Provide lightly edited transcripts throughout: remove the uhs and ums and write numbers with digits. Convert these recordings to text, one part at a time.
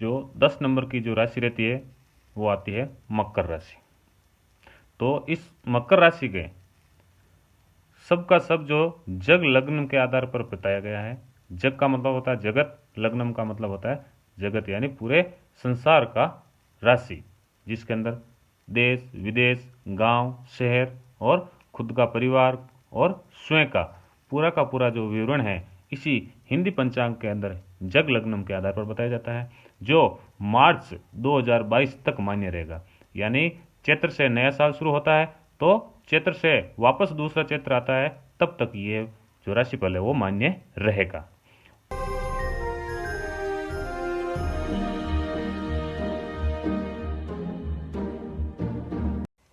जो 10 नंबर की जो राशि रहती है वो आती है मकर राशि। तो इस मकर राशि के सब का सब जो जग लग्न के आधार पर बताया गया है। जग का मतलब होता है जगत, लग्नम का मतलब होता है जगत, यानी पूरे संसार का राशि, जिसके अंदर देश विदेश, गांव, शहर और खुद का परिवार और स्वयं का पूरा जो विवरण है इसी हिंदी पंचांग के अंदर जग लग्नम के आधार पर बताया जाता है, जो मार्च 2022 तक मान्य रहेगा। यानी चैत्र से नया साल शुरू होता है, तो चैत्र से वापस दूसरा चैत्र आता है, तब तक ये जो राशिफल है वो मान्य रहेगा।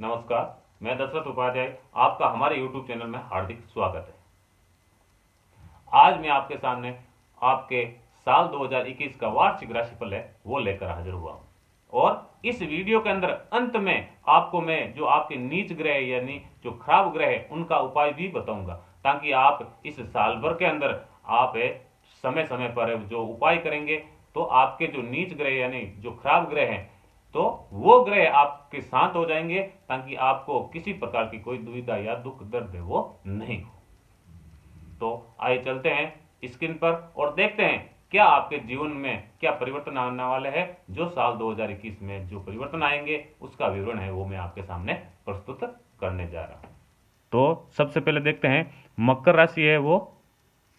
नमस्कार, मैं दशरथ उपाध्याय, आपका हमारे YouTube चैनल में हार्दिक स्वागत है। आज मैं आपके सामने आपके साल 2021 का वार्षिक राशिफल है वो लेकर हाजिर हुआ हूँ, और इस वीडियो के अंदर अंत में आपको मैं जो आपके नीच ग्रह यानी जो खराब ग्रह है उनका उपाय भी बताऊंगा, ताकि आप इस साल भर के अंदर आप समय समय पर जो उपाय करेंगे तो आपके जो नीच ग्रह यानी जो खराब ग्रह हैं तो वो ग्रह आपके शांत हो जाएंगे, ताकि आपको किसी प्रकार की कोई दुविधा या दुख दर्द है वो नहीं हो। तो आइए चलते हैं स्क्रीन पर और देखते हैं क्या आपके जीवन में क्या परिवर्तन आने वाले हैं। जो साल 2021 में जो परिवर्तन आएंगे उसका विवरण है वो मैं आपके सामने प्रस्तुत करने जा रहा हूं। तो सबसे पहले देखते हैं मकर राशि है वो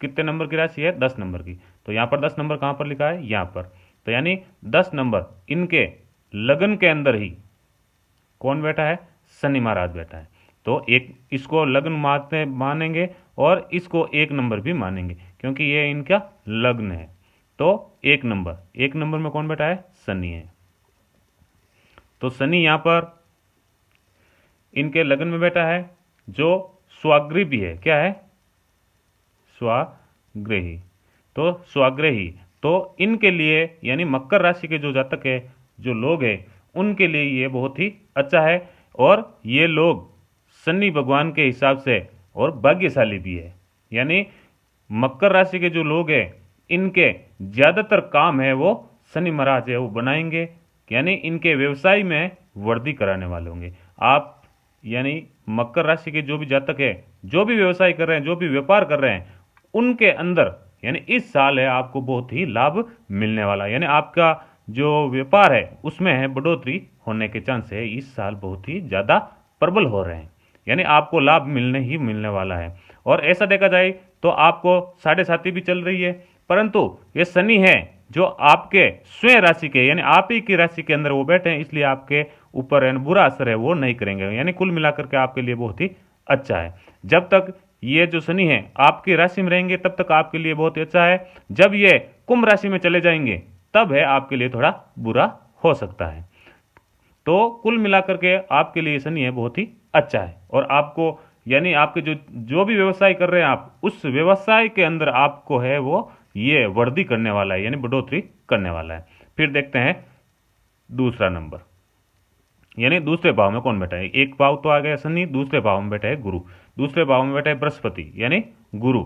कितने नंबर की राशि है, 10 नंबर की। तो यहाँ पर 10 नंबर कहाँ पर लिखा है, यहाँ पर। तो यानी 10 नंबर इनके लगन के अंदर ही कौन बैठा है, शनि महाराज बैठा है। तो एक इसको लग्न मानेंगे और इसको एक नंबर भी मानेंगे, क्योंकि ये इनका लग्न है। तो एक नंबर में कौन बैठा है, शनि है। तो शनि यहाँ पर इनके लग्न में बैठा है, जो स्वाग्रही भी है। क्या है, स्वाग्रही। तो स्वाग्रही तो इनके लिए यानी मकर राशि के जो जातक है, जो लोग हैं, उनके लिए ये बहुत ही अच्छा है, और ये लोग शनि भगवान के हिसाब से और भाग्यशाली भी है। यानी मकर राशि के जो लोग हैं इनके ज़्यादातर काम है वो शनि महाराज है वो बनाएंगे, यानी इनके व्यवसाय में वृद्धि कराने वाले होंगे। आप यानी मकर राशि के जो भी जातक है, जो भी व्यवसाय कर रहे हैं, जो भी व्यापार कर रहे हैं, उनके अंदर यानी इस साल है आपको बहुत ही लाभ मिलने वाला है। यानी आपका जो व्यापार है उसमें है बढ़ोतरी होने के चांस है, इस साल बहुत ही ज़्यादा प्रबल हो रहे हैं। यानी आपको लाभ मिलने ही मिलने वाला है। और ऐसा देखा जाए तो आपको 7.5 भी चल रही है, परंतु ये शनि है जो आपके स्वयं राशि के यानी आप ही की राशि के अंदर वो बैठे हैं, इसलिए आपके ऊपर बुरा असर है वो नहीं करेंगे। यानी कुल मिलाकर के आपके लिए बहुत ही अच्छा है। जब तक ये जो शनि है आपकी राशि में रहेंगे तब तक आपके लिए बहुत ही अच्छा है। जब ये कुंभ राशि में चले जाएंगे तब है आपके लिए थोड़ा बुरा हो सकता है। तो कुल मिलाकर के आपके लिए शनि है बहुत ही अच्छा है, और आपको यानी आपके जो जो भी व्यवसाय कर रहे हैं आप, उस व्यवसाय के अंदर आपको है वो ये वृद्धि करने वाला है, यानी बढ़ोतरी करने वाला है। फिर देखते हैं दूसरा नंबर, यानी दूसरे भाव में कौन बैठा है। एक भाव तो आ गया शनि, दूसरे भाव में बैठा है गुरु। दूसरे भाव में बैठा है बृहस्पति यानी गुरु।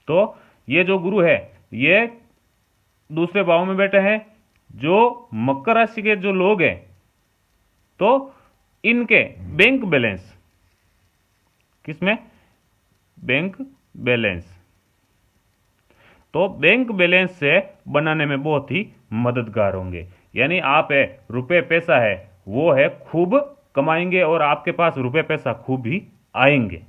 तो ये जो गुरु है ये दूसरे भाव में बैठे हैं। जो मकर राशि के जो लोग हैं तो इनके बैंक बैलेंस, किसमें, बैंक बैलेंस, तो बैंक बैलेंस से बनाने में बहुत ही मददगार होंगे। यानी आप है रुपए पैसा है वो है खूब कमाएंगे और आपके पास रुपए पैसा खूब ही आएंगे।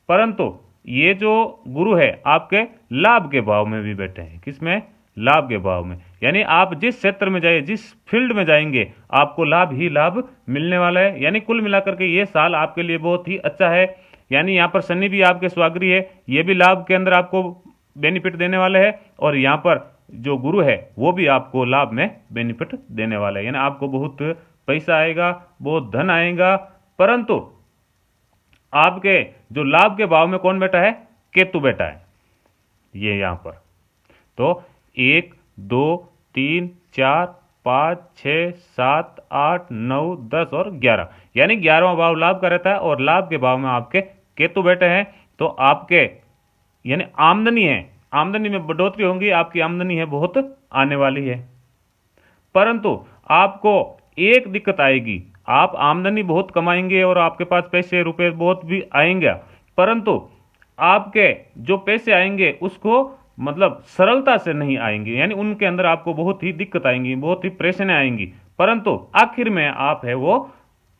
परंतु ये जो गुरु है आपके लाभ के भाव में भी बैठे हैं। किसमें, लाभ के भाव में। यानी आप जिस क्षेत्र में जाइए, जिस फील्ड में जाएंगे, आपको लाभ ही लाभ मिलने वाला है। यानी कुल मिलाकर के ये साल आपके लिए बहुत ही अच्छा है। यानी यहाँ पर शनि भी आपके स्वाग्रही है, ये भी लाभ के अंदर आपको बेनिफिट देने वाले हैं, और यहाँ पर जो गुरु है वो भी आपको लाभ में बेनिफिट देने वाला है। यानी आपको बहुत पैसा आएगा, बहुत धन आएगा। परंतु आपके जो लाभ के भाव में कौन बैठा है, केतु बैठा है ये यहाँ पर। तो 1 2 3 4 5 6 7 8 9 10 और 11, यानी 11वां भाव लाभ का रहता है, और लाभ के भाव में आपके केतु बैठे हैं। तो आपके यानी आमदनी है, आमदनी में बढ़ोतरी होंगी, आपकी आमदनी है बहुत आने वाली है। परंतु आपको एक दिक्कत आएगी, आप आमदनी बहुत कमाएंगे और आपके पास पैसे रुपए बहुत भी आएंगे, परंतु आपके जो पैसे आएंगे उसको मतलब सरलता से नहीं आएंगे, यानी उनके अंदर आपको बहुत ही दिक्कत आएंगी, बहुत ही परेशानियां आएंगी, परंतु आखिर में आप है वो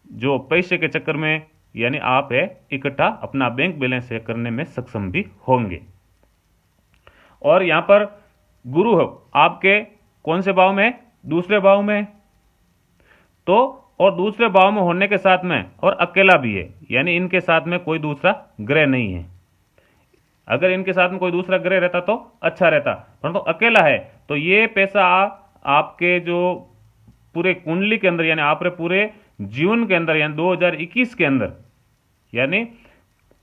जो पैसे के चक्कर में यानी आप है इकट्ठा अपना बैंक बैलेंस है करने में सक्षम भी होंगे। और यहां पर गुरु आपके कौन से भाव में? दूसरे भाव में। तो और दूसरे भाव में होने के साथ में और अकेला भी है, यानी इनके साथ में कोई दूसरा ग्रह नहीं है। अगर इनके साथ में कोई दूसरा ग्रह रहता तो अच्छा रहता, परंतु अकेला है, तो ये पैसा आपके जो पूरे कुंडली के अंदर यानी आपके पूरे जीवन के अंदर यानी 2021 के अंदर यानी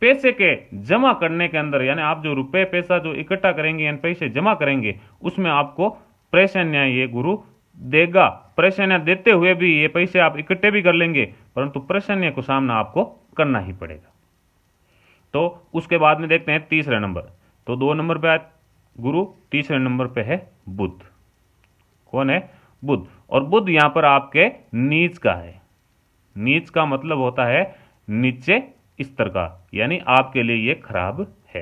पैसे के जमा करने के अंदर यानी आप जो रुपए पैसा जो इकट्ठा करेंगे यानी पैसे जमा करेंगे उसमें आपको परेशानियां ये गुरु देगा। परेशानियां देते हुए भी ये पैसे आप इकट्ठे भी कर लेंगे, परंतु परेशानियों को सामना आपको करना ही पड़ेगा। तो उसके बाद में देखते हैं तीसरे नंबर। तो 2 नंबर पे गुरु, तीसरे नंबर पे है बुध। कौन है? बुध। और बुध यहां पर आपके नीच का है। नीच का मतलब होता है नीचे स्तर का, यानी आपके लिए ये खराब है।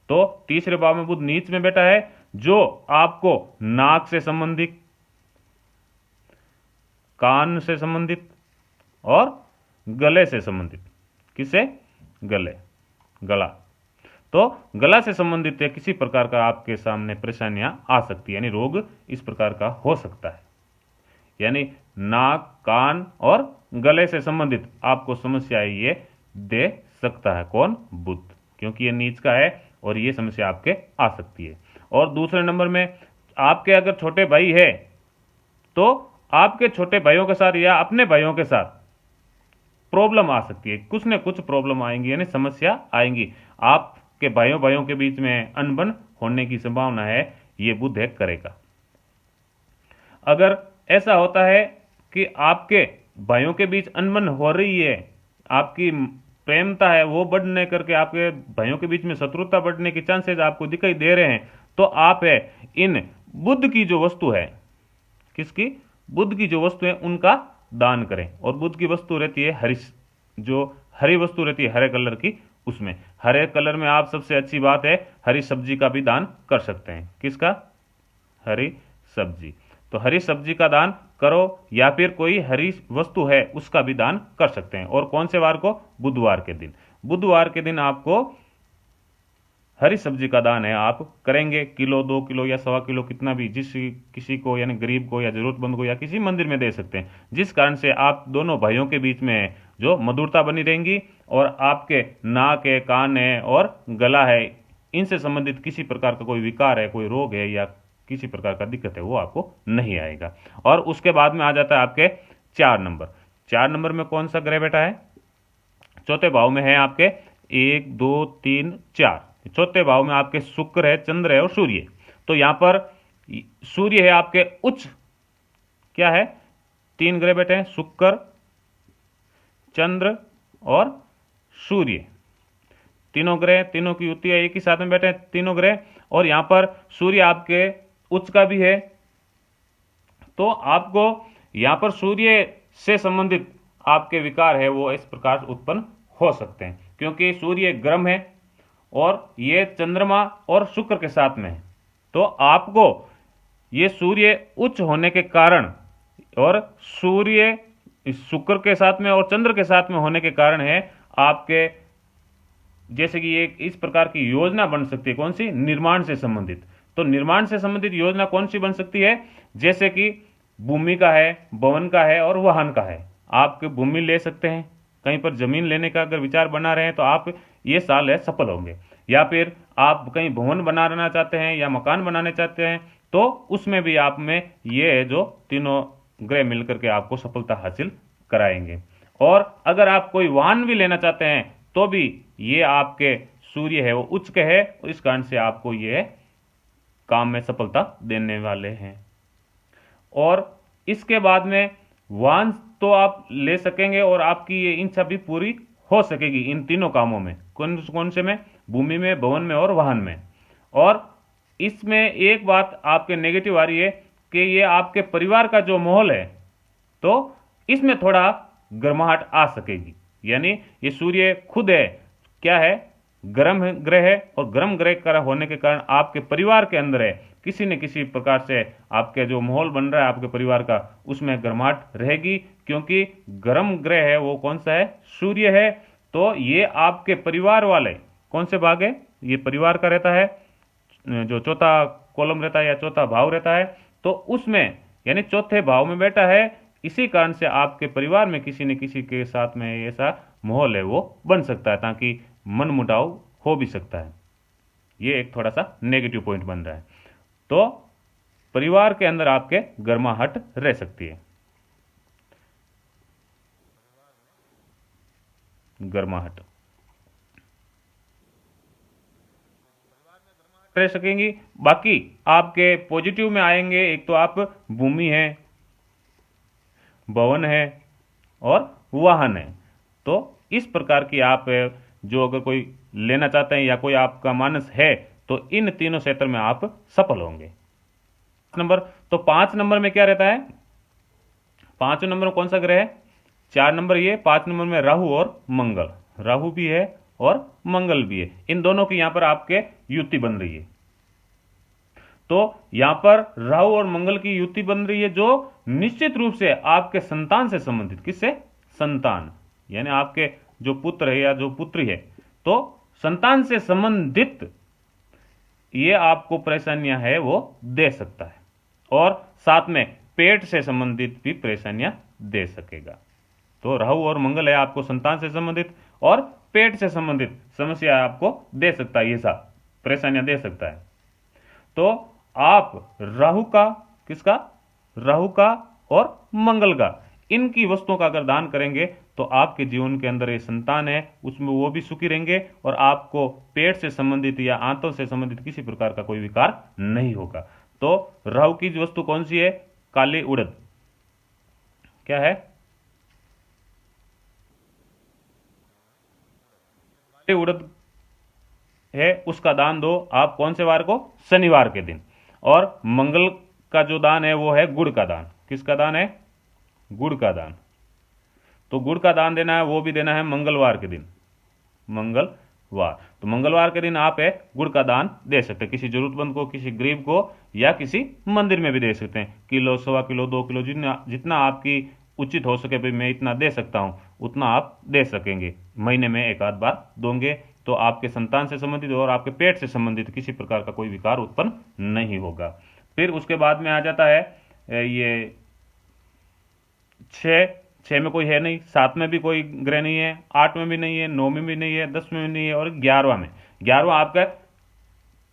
तो तीसरे भाव में बुध नीच में बैठा है, जो आपको नाक से संबंधित, कान से संबंधित और गले से संबंधित। किसे? गले, गला। तो गला से संबंधित है किसी प्रकार का आपके सामने परेशानियां आ सकती है, यानी रोग इस प्रकार का हो सकता है, यानी नाक, कान और गले से संबंधित आपको समस्या ये दे सकता है। कौन? बुध, क्योंकि ये नीच का है और ये समस्या आपके आ सकती है। और दूसरे नंबर में आपके अगर छोटे भाई है तो आपके छोटे भाइयों के साथ या अपने भाइयों के साथ प्रॉब्लम आ सकती है, कुछ न कुछ प्रॉब्लम आएंगी यानी समस्या आएंगी। आपके भाइयों के बीच में अनबन होने की संभावना है, ये बुध है करेगा। अगर ऐसा होता है कि आपके भाइयों के बीच अनबन हो रही है, आपकी प्रेमता है वो बढ़ने करके आपके भाइयों के बीच में शत्रुता बढ़ने के चांसेस आपको दिखाई दे रहे हैं, तो आप है इन बुध की जो वस्तु है, किसकी? बुध की जो वस्तु है उनका दान करें। और बुध की वस्तु रहती है हरी, जो हरी वस्तु रहती है हरे कलर की, उसमें हरे कलर में आप सबसे अच्छी बात है हरी सब्जी का भी दान कर सकते हैं। किसका? हरी सब्जी। तो हरी सब्जी का दान करो या फिर कोई हरी वस्तु है उसका भी दान कर सकते हैं। और कौन से वार को? बुधवार के दिन। बुधवार के दिन आपको हरी सब्जी का दान है आप करेंगे, किलो 2 किलो या 1.25 किलो कितना भी, जिस किसी को यानी गरीब को या जरूरतमंद को या किसी मंदिर में दे सकते हैं, जिस कारण से आप दोनों भाइयों के बीच में जो मधुरता बनी रहेंगी और आपके नाक है, कान है और गला है, इनसे संबंधित किसी प्रकार का कोई विकार है, कोई रोग है या किसी प्रकार का दिक्कत है वो आपको नहीं आएगा। और उसके बाद में आ जाता है आपके 4 नंबर। 4 नंबर में कौन सा ग्रह बैठा है? चौथे भाव में है आपके 1 2 3 4। चौथे भाव में आपके शुक्र है, चंद्र है और सूर्य। तो यहां पर सूर्य है आपके उच्च, क्या है? 3 ग्रह बैठे हैं, शुक्र, चंद्र और सूर्य। तीनों ग्रह, तीनों की युति है, एक ही साथ में बैठे हैं तीनों ग्रह। और यहां पर सूर्य आपके उच्च का भी है, तो आपको यहां पर सूर्य से संबंधित आपके विकार है वो इस प्रकार उत्पन्न हो सकते हैं, क्योंकि सूर्य ग्रह है और ये चंद्रमा और शुक्र के साथ में है। तो आपको ये सूर्य उच्च होने के कारण और सूर्य शुक्र के साथ में और चंद्र के साथ में होने के कारण है आपके जैसे कि एक इस प्रकार की योजना बन सकती है। कौन सी? निर्माण से संबंधित। तो निर्माण से संबंधित योजना कौन सी बन सकती है? जैसे कि भूमि का है, भवन का है और वाहन का है। आप भूमि ले सकते हैं, कहीं पर जमीन लेने का अगर विचार बना रहे हैं तो आप ये साल है सफल होंगे। या फिर आप कहीं भवन बनाना चाहते हैं या मकान बनाने चाहते हैं तो उसमें भी आप में ये जो तीनों ग्रह मिलकर के आपको सफलता हासिल कराएंगे। और अगर आप कोई वाहन भी लेना चाहते हैं तो भी ये आपके सूर्य है वो उच्च के है, इस कारण से आपको ये काम में सफलता देने वाले हैं। और इसके बाद में वाहन तो आप ले सकेंगे और आपकी ये इच्छा भी पूरी हो सकेगी इन तीनों कामों में। कौन कौन से में? भूमि में, भवन में और वाहन में। और इसमें एक बात आपके नेगेटिव आ रही है कि ये आपके परिवार का जो माहौल है तो इसमें थोड़ा गर्माहट आ सकेगी। यानी ये सूर्य खुद है, क्या है, गर्म ग्रह है, और गर्म ग्रह का होने के कारण आपके परिवार के अंदर है किसी न किसी प्रकार से आपके जो माहौल बन रहा है आपके परिवार का, उसमें गर्माहट रहेगी, क्योंकि गर्म ग्रह है वो कौन सा है, सूर्य है। तो ये आपके परिवार वाले कौन से भाग है, ये परिवार का रहता है, जो चौथा कॉलम रहता है या चौथा भाव रहता है, तो उसमें यानी चौथे भाव में बैठा है। इसी कारण से आपके परिवार में किसी न किसी के साथ में ऐसा माहौल है वो बन सकता है, ताकि मनमुटाव हो भी सकता है। ये एक थोड़ा सा नेगेटिव पॉइंट बन रहा है। तो परिवार के अंदर आपके गर्माहट रह सकती है, गर्माहट रह सकेंगी। बाकी आपके पॉजिटिव में आएंगे, एक तो आप भूमि है, भवन है और वाहन है। तो इस प्रकार की आप जो अगर कोई लेना चाहते हैं या कोई आपका मानस है तो इन तीनों क्षेत्र में आप सफल होंगे। नंबर, तो 5 नंबर में क्या रहता है, 5 नंबर में कौन सा ग्रह है, 4 नंबर ये, 5 नंबर में राहु और मंगल, राहु भी है और मंगल भी है। इन दोनों की यहां पर आपके युति बन रही है। तो यहां पर राहु और मंगल की युति बन रही है, जो निश्चित रूप से आपके संतान से संबंधित, किससे, संतान, यानी आपके जो पुत्र है या जो पुत्री है, तो संतान से संबंधित ये आपको परेशानियां है वो दे सकता है, और साथ में पेट से संबंधित भी परेशानियां दे सकेगा। तो राहु और मंगल है आपको संतान से संबंधित और पेट से संबंधित समस्या आपको दे सकता है, ये सब परेशानियां दे सकता है। तो आप राहु का, किसका, राहु का और मंगल का, इनकी वस्तुओं का अगर दान करेंगे तो आपके जीवन के अंदर ये संतान है उसमें वो भी सुखी रहेंगे, और आपको पेट से संबंधित या आंतों से संबंधित किसी प्रकार का कोई विकार नहीं होगा। तो राहु की वस्तु कौन सी है, काली उड़द, क्या है, काली उड़द है, उसका दान दो आप कौन से वार को, शनिवार के दिन। और मंगल का जो दान है वो है गुड़ का दान, किसका दान है, गुड़ का दान। तो गुड़ का दान देना है, वो भी देना है मंगलवार के दिन, मंगलवार। तो मंगलवार के दिन आप है गुड़ का दान दे सकते हैं, किसी जरूरतमंद को, किसी गरीब को, या किसी मंदिर में भी दे सकते हैं। किलो, सवा किलो, 2 किलो, जितना आपकी उचित हो सके, भाई मैं इतना दे सकता हूं, उतना आप दे सकेंगे। महीने में एक आध बार दोगे तो आपके संतान से संबंधित और आपके पेट से संबंधित किसी प्रकार का कोई विकार उत्पन्न नहीं होगा। फिर उसके बाद में आ जाता है ये 6 में कोई है नहीं, 7 में भी कोई ग्रह नहीं है, 8 में भी नहीं है, 9 में भी नहीं है, 10 में भी नहीं है, और 11वां में, 11वां आपका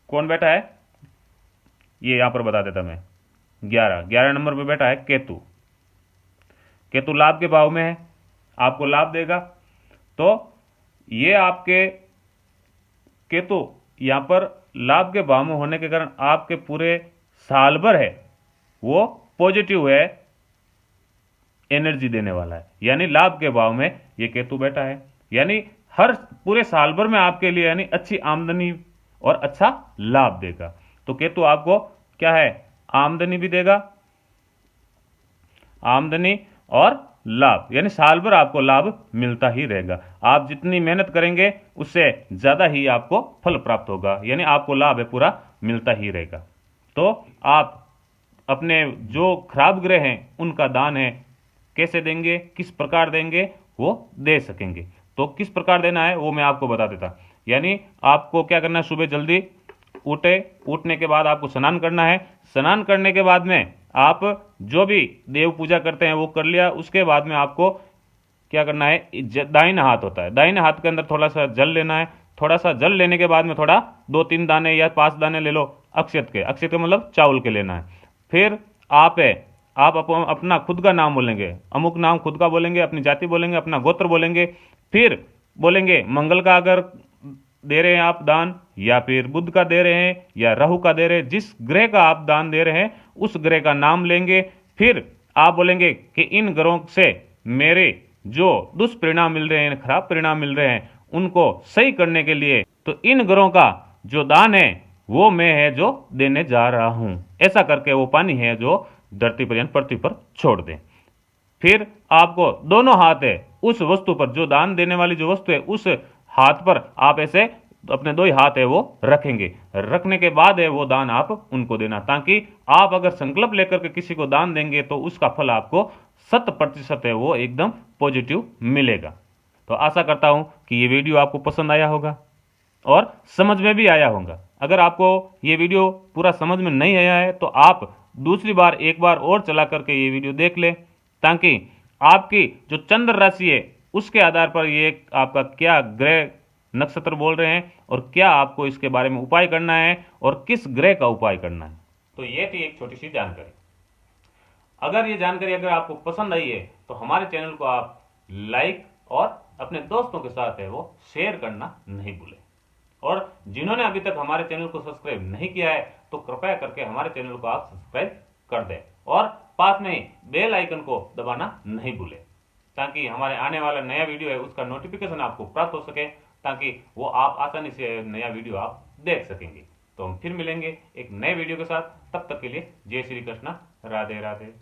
कौन बैठा है, ये यहां पर बता देता मैं, 11 नंबर पे बैठा है केतु। केतु लाभ के भाव में है, आपको लाभ देगा। तो ये आपके केतु यहां पर लाभ के भाव में होने के कारण आपके पूरे साल भर है वो पॉजिटिव है, एनर्जी देने वाला है, यानी लाभ के भाव में ये केतु बैठा है, यानी हर पूरे साल भर में आपके लिए यानी अच्छी आमदनी और अच्छा लाभ देगा। तो केतु आपको क्या है, आमदनी भी देगा, आमदनी और लाभ, यानी साल भर आपको लाभ मिलता ही रहेगा। आप जितनी मेहनत करेंगे उससे ज्यादा ही आपको फल प्राप्त होगा, यानी आपको लाभ है पूरा मिलता ही रहेगा। तो आप अपने जो खराब ग्रह हैं उनका दान है कैसे देंगे, किस प्रकार देंगे, वो दे सकेंगे। तो किस प्रकार देना है वो मैं आपको बता देता। यानी आपको क्या करना है, सुबह जल्दी उठने के बाद आपको स्नान करना है। स्नान करने के बाद में आप जो भी देव पूजा करते हैं वो कर लिया। उसके बाद में आपको क्या करना है, दाहिना हाथ होता है, दाहिने हाथ के अंदर थोड़ा सा जल लेना है। थोड़ा सा जल लेने के बाद में थोड़ा 2-3 दाने या 5 दाने ले लो अक्षत के, अक्षत के मतलब चावल के लेना है। फिर आप अपना खुद का नाम बोलेंगे, अमुक नाम खुद का बोलेंगे, अपनी जाति बोलेंगे, अपना गोत्र बोलेंगे। फिर बोलेंगे मंगल का अगर दे रहे हैं आप दान, या फिर बुध का दे रहे हैं, या राहु का दे रहे हैं, जिस ग्रह का आप दान दे रहे हैं उस ग्रह का नाम लेंगे। फिर आप बोलेंगे कि इन ग्रहों से मेरे जो दुष्परिणाम मिल रहे हैं, खराब परिणाम मिल रहे हैं, उनको सही करने के लिए तो इन ग्रहों का जो दान है वो मैं है जो देने जा रहा हूं। ऐसा करके वो पानी है जो धरती पर यानी पृथ्वी पर छोड़ दें। फिर आपको दोनों हाथ है उस वस्तु पर, जो दान देने वाली जो वस्तु है उस हाथ पर आप ऐसे अपने दो ही हाथ है वो रखेंगे। रखने के बाद है वो दान आप उनको देना, ताकि आप अगर संकल्प लेकर के किसी को दान देंगे तो उसका फल आपको 100% है वो एकदम पॉजिटिव मिलेगा। तो आशा करता हूं कि ये वीडियो आपको पसंद आया होगा और समझ में भी आया होगा। अगर आपको ये वीडियो पूरा समझ में नहीं आया है तो आप दूसरी बार एक बार और चला करके ये वीडियो देख लें, ताकि आपकी जो चंद्र राशि है उसके आधार पर ये आपका क्या ग्रह नक्षत्र बोल रहे हैं और क्या आपको इसके बारे में उपाय करना है और किस ग्रह का उपाय करना है। तो ये थी एक छोटी सी जानकारी। अगर ये जानकारी अगर आपको पसंद आई है तो हमारे चैनल को आप लाइक और अपने दोस्तों के साथ है वो शेयर करना नहीं भूलें। और जिन्होंने अभी तक हमारे चैनल को सब्सक्राइब नहीं किया है तो कृपया करके हमारे चैनल को आप सब्सक्राइब कर दें और पास में बेल आइकन को दबाना नहीं भूलें, ताकि हमारे आने वाला नया वीडियो है उसका नोटिफिकेशन आपको प्राप्त हो सके, ताकि वो आप आसानी से नया वीडियो आप देख सकेंगे। तो हम फिर मिलेंगे एक नए वीडियो के साथ, तब तक के लिए जय श्री कृष्ण, राधे राधे।